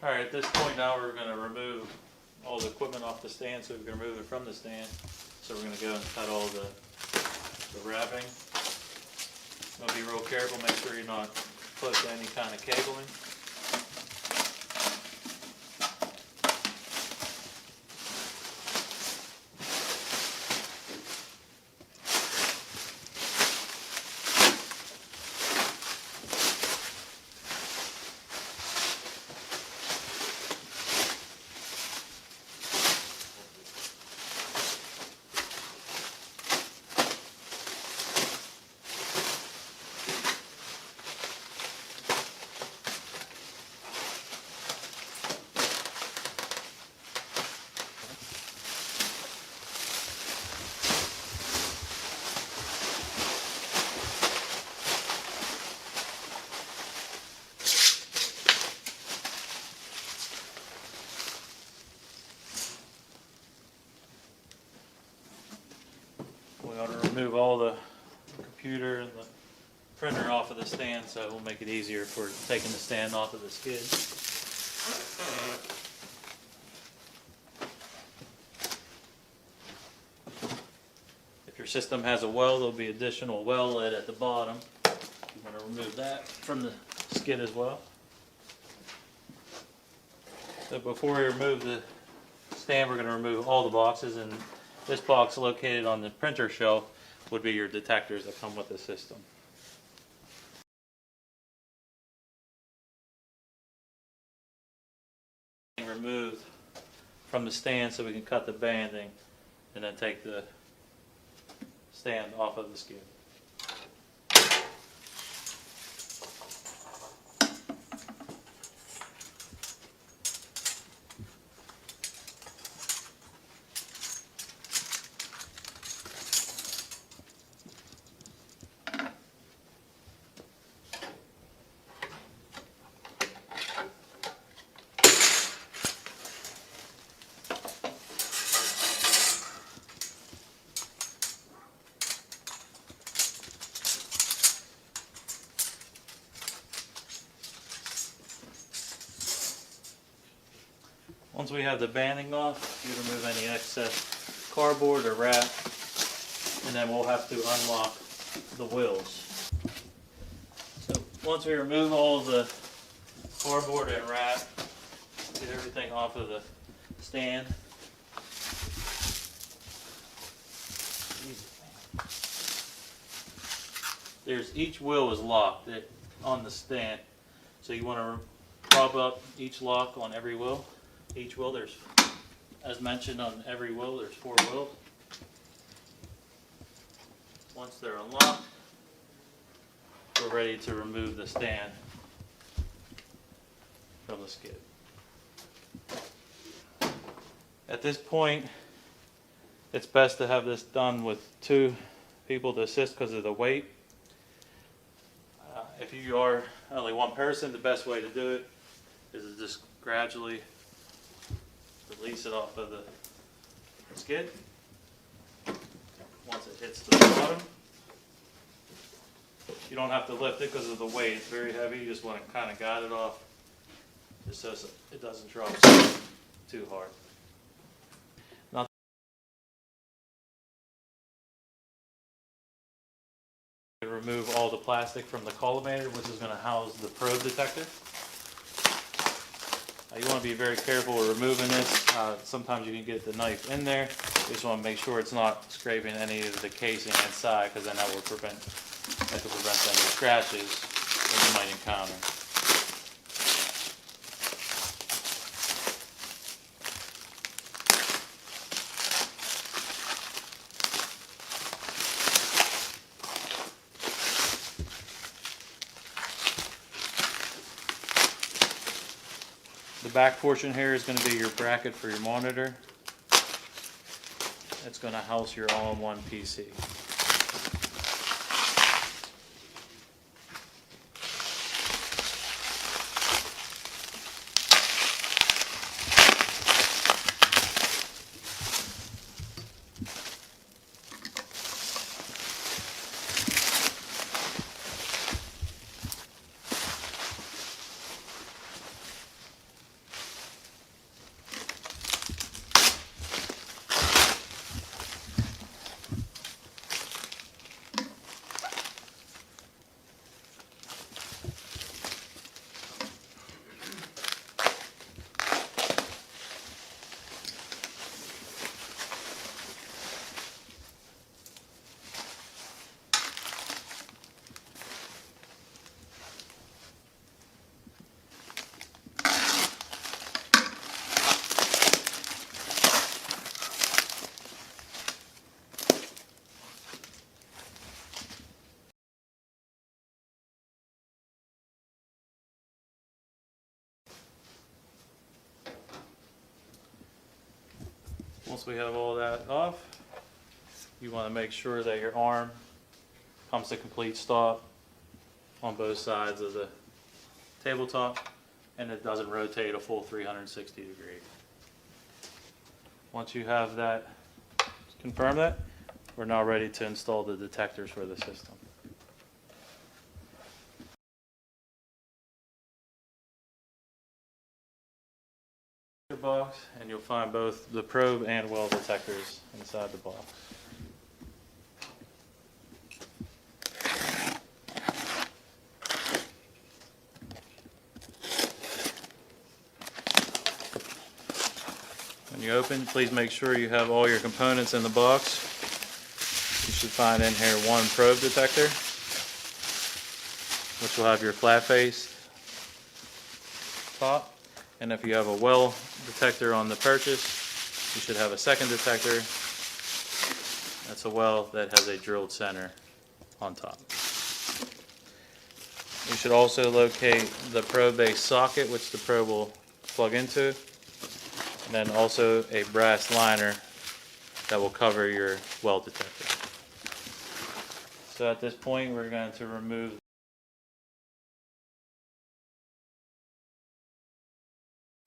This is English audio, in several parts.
Alright, at this point now we're going to remove all the equipment off the stand, so we're going to remove it from the stand. So we're going to go and cut all the wrapping. Going to be real careful, make sure you're not close to any kind of cabling. We ought to remove all the computer and the printer off of the stand, so it will make it easier for taking the stand off of the skid. If your system has a well, there'll be additional well lid at the bottom. You want to remove that from the skid as well. So before we remove the stand, we're going to remove all the boxes, and this box located on the printer shelf would be your detectors that come with the system. Removed from the stand so we can cut the banding and then take the stand off of the skid. Once we have the banding off, you remove any excess cardboard or wrap, and then we'll have to unlock the wheels. So once we remove all the cardboard and wrap, get everything off of the stand. Each wheel is locked on the stand, so you want to prop up each lock on every wheel. Each wheel, there's, as mentioned, on every wheel, there's 4 wheels. Once they're unlocked, we're ready to remove the stand from the skid. At this point, it's best to have this done with 2 people to assist because of the weight. If you are only one person, the best way to do it is to just gradually release it off of the skid. Once it hits the bottom, you don't have to lift it because of the weight. It's very heavy. You just want to kind of guide it off just so it doesn't drop too hard. Now, remove all the plastic from the collimator, which is going to house the probe detector. You want to be very careful with removing this. Sometimes you can get the knife in there. You just want to make sure it's not scraping any of the casing inside, because then that will prevent any scratches that you might encounter. The back portion here is going to be your bracket for your monitor. It's going to house your all-in-one PC. we have all that off, you want to make sure that your arm comes to complete stop on both sides of the tabletop and it doesn't rotate a full 360 degrees. Once you have that, confirm that, we're now ready to install the detectors for the system. Box, and you'll find both the probe and well detectors inside the box. When you open, please make sure you have all your components in the box. You should find in here one probe detector, which will have your flat face top. And if you have a well detector on the purchase, you should have a second detector. That's a well that has a drilled center on top. You should also locate the probe base socket, which the probe will plug into, and then also a brass liner that will cover your well detector. So at this point, we're going to remove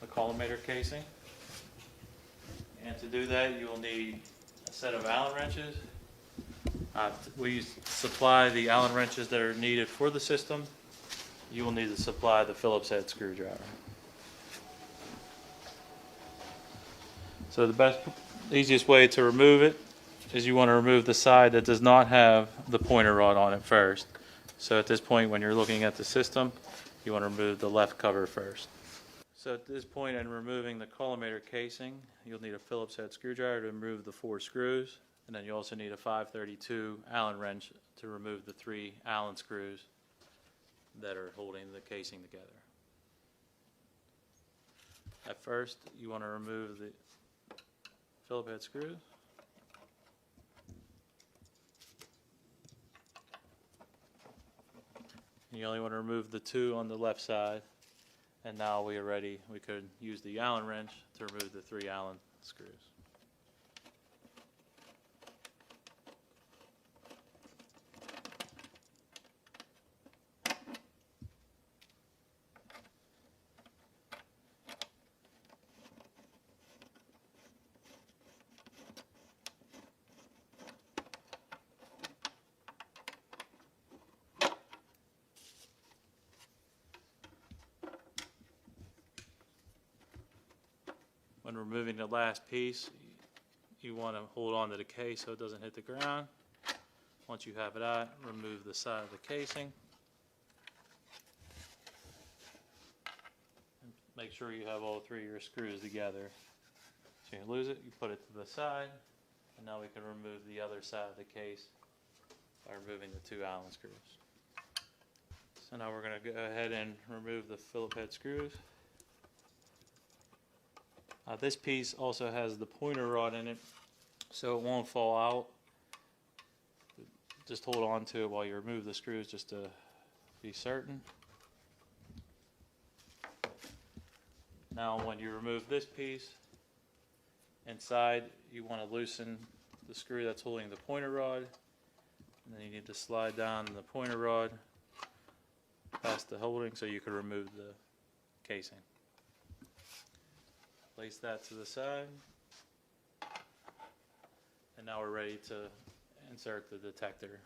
the collimator casing, and to do that you will need a set of Allen wrenches. We supply the Allen wrenches that are needed for the system. You will need to supply the Phillips head screwdriver. So the easiest way to remove it is you want to remove the side that does not have the pointer rod on it first. So at this point, when you're looking at the system, you want to remove the left cover first. So at this point in removing the collimator casing, you'll need a Phillips head screwdriver to remove the 4 screws, and then you also need a 532 Allen wrench to remove the 3 Allen screws that are holding the casing together. At first, you want to remove the Phillips head screws. You only want to remove the 2 on the left side. And now we are ready. We could use the Allen wrench to remove the 3 Allen screws. When removing the last piece, you want to hold on to the case so it doesn't hit the ground. Once you have it out, remove the side of the casing. And make sure you have all 3 of your screws together. So you lose it, you put it to the side, and now we can remove the other side of the case by removing the 2 Allen screws. So now we're going to go ahead and remove the Phillips head screws. This piece also has the pointer rod in it, so it won't fall out. Just hold on to it while you remove the screws just to be certain. Now when you remove this piece, inside you want to loosen the screw that's holding the pointer rod, and then you need to slide down the pointer rod past the holding so you can remove the casing. Place that to the side, and now we're ready to insert the detector.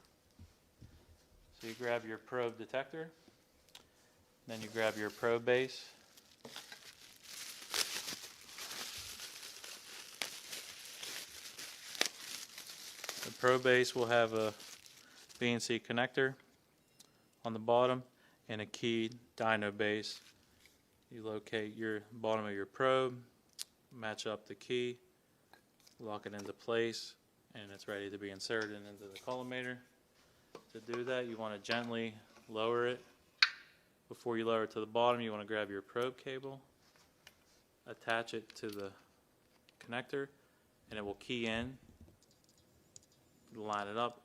So you grab your probe detector, then you grab your probe base. The probe base will have a BNC connector on the bottom and a keyed dyno base. You locate your bottom of your probe, match up the key, lock it into place, and it's ready to be inserted into the collimator. To do that, you want to gently lower it. Before you lower it to the bottom, you want to grab your probe cable, attach it to the connector, and it will key in, line it up,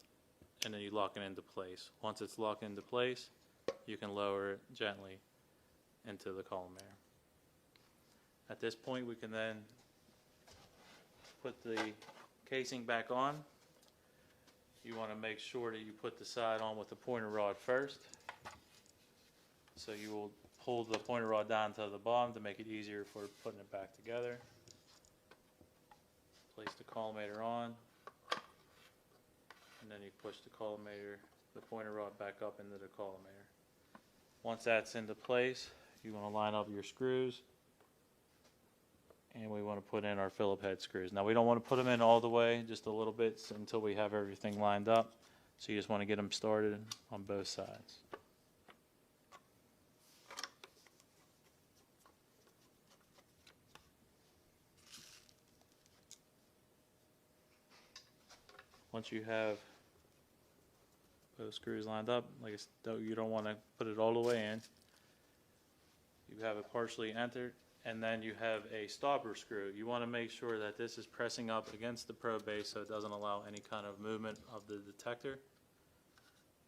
and then you lock it into place. Once it's locked into place, you can lower it gently into the collimator. At this point, we can then put the casing back on, you want to make sure that you put the side on with the pointer rod first. So you will hold the pointer rod down to the bottom to make it easier for putting it back together. Place the collimator on, and then you push the collimator, the pointer rod back up into the collimator. Once that's into place, you want to line up your screws, and we want to put in our Phillip head screws. Now we don't want to put them in all the way, just a little bit until we have everything lined up. So you just want to get them started on both sides. Once you have both screws lined up, like I said, you don't want to put it all the way in. You have it partially entered, and then you have a stopper screw. You want to make sure that this is pressing up against the probe base so it doesn't allow any kind of movement of the detector.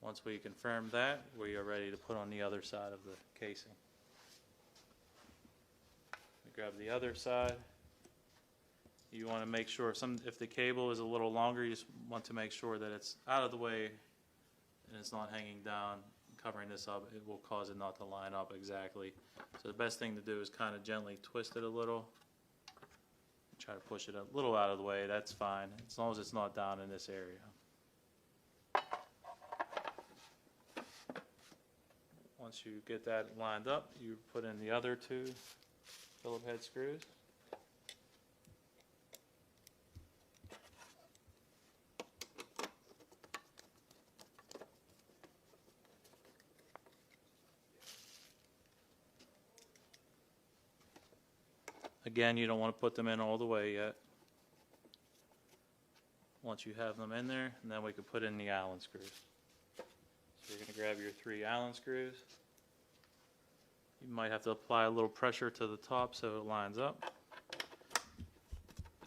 Once we confirm that, we are ready to put on the other side of the casing. We grab the other side. You want to make sure, if the cable is a little longer, you just want to make sure that it's out of the way and it's not hanging down, covering this up. It will cause it not to line up exactly. So the best thing to do is kind of gently twist it a little. Try to push it a little out of the way, that's fine, as long as it's not down in this area. Once you get that lined up, you put in the other two Phillip head screws. Again, you don't want to put them in all the way yet. Once you have them in there, and then we can put in the Allen screws. So you're going to grab your 3 Allen screws. You might have to apply a little pressure to the top so it lines up.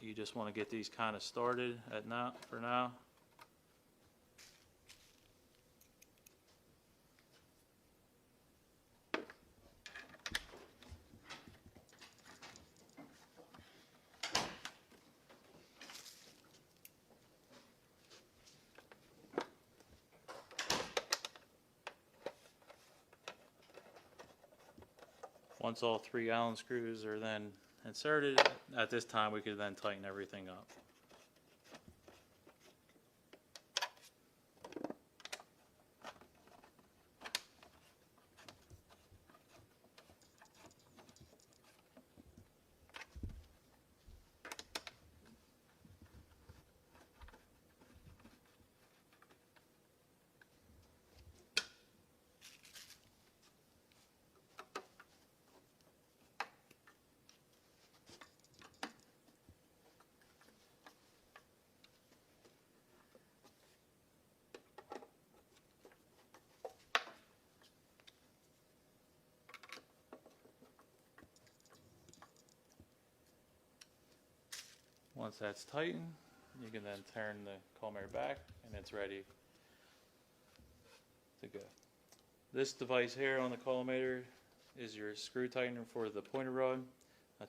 You just want to get these kind of started for now. Once all 3 Allen screws are then inserted, at this time we could then tighten everything up. Once that's tightened, you can then turn the collimator back and it's ready to go. This device here on the collimator is your screw tightener for the pointer rod.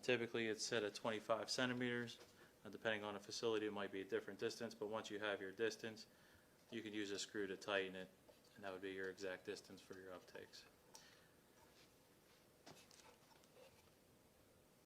Typically it's set at 25 centimeters. Depending on the facility it might be a different distance, but once you have your distance you can use a screw to tighten it, and that would be your exact distance for your uptakes.